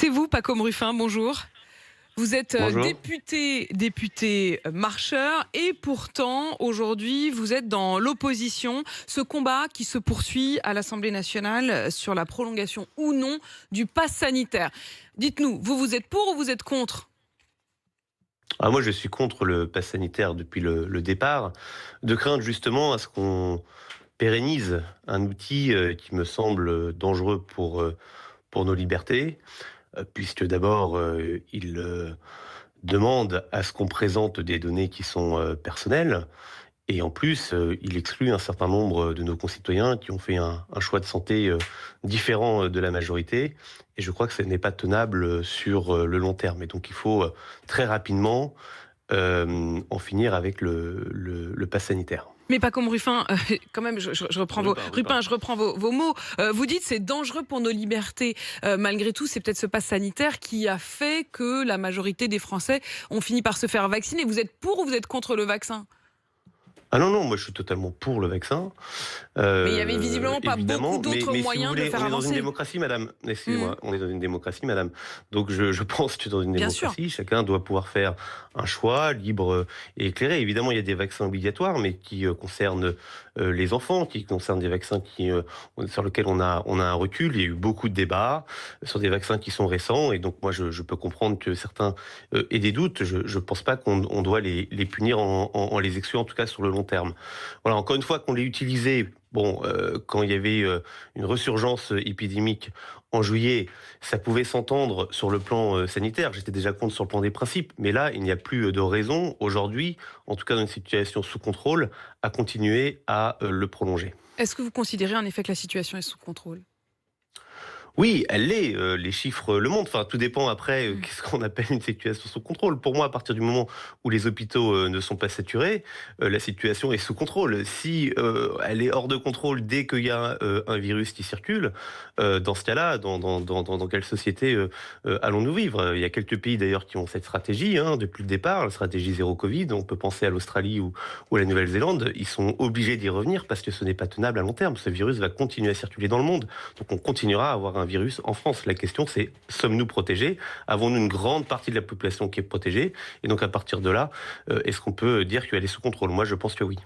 C'est vous, Pacôme Ruffin, bonjour. Vous êtes Bonjour. député marcheur et pourtant, aujourd'hui, vous êtes dans l'opposition. Ce combat qui se poursuit à l'Assemblée nationale sur la prolongation ou non du pass sanitaire. Dites-nous, vous êtes pour ou vous êtes contre ? Moi, je suis contre le pass sanitaire depuis le départ, de crainte justement à ce qu'on pérennise un outil qui me semble dangereux pour nos libertés, puisque d'abord, il demande à ce qu'on présente des données qui sont personnelles. Et en plus, il exclut un certain nombre de nos concitoyens qui ont fait un choix de santé différent de la majorité. Et je crois que ce n'est pas tenable sur le long terme. Et donc, il faut très rapidement en finir avec le pass sanitaire. Mais Pacôme Ruffin, quand même, je reprends Rupin. je reprends vos mots. Vous dites c'est dangereux pour nos libertés. Malgré tout, c'est peut-être ce pass sanitaire qui a fait que la majorité des Français ont fini par se faire vacciner. Vous êtes pour ou vous êtes contre le vaccin ? Ah non, non, moi je suis totalement pour le vaccin. Mais il y avait visiblement pas beaucoup Évidemment, d'autres mais si vous moyens de voulez, faire on est dans une avancer. démocratie, madame. Excusez-moi, on est dans une démocratie, madame. Donc je pense que dans une Bien sûr. démocratie, chacun doit pouvoir faire un choix libre et éclairé. Évidemment, il y a des vaccins obligatoires, mais qui concernent les enfants, qui concernent des vaccins sur lesquels on a un recul. Il y a eu beaucoup de débats sur des vaccins qui sont récents, et donc moi je peux comprendre que certains aient des doutes. Je ne pense pas qu'on doit les punir en les excluant, en tout cas sur le long terme. Voilà, encore une fois, qu'on l'ait utilisé, quand il y avait une resurgence épidémique en juillet, ça pouvait s'entendre sur le plan sanitaire. J'étais déjà contre sur le plan des principes. Mais là, il n'y a plus de raison, aujourd'hui, en tout cas dans une situation sous contrôle, à continuer à le prolonger. Est-ce que vous considérez en effet que la situation est sous contrôle ? Oui, elle l'est, les chiffres le montrent. Enfin, tout dépend après, qu'est-ce qu'on appelle une situation sous contrôle. Pour moi, à partir du moment où les hôpitaux ne sont pas saturés, la situation est sous contrôle. Si elle est hors de contrôle dès qu'il y a un virus qui circule, dans ce cas-là, dans quelle société allons-nous vivre ? Il y a quelques pays d'ailleurs qui ont cette stratégie depuis le départ, la stratégie zéro Covid. On peut penser à l'Australie ou à la Nouvelle-Zélande. Ils sont obligés d'y revenir parce que ce n'est pas tenable à long terme. Ce virus va continuer à circuler dans le monde. Donc on continuera à avoir un virus en France. La question, c'est sommes-nous protégés ? Avons-nous une grande partie de la population qui est protégée ? Et donc à partir de là, est-ce qu'on peut dire qu'elle est sous contrôle ? Moi, je pense que oui.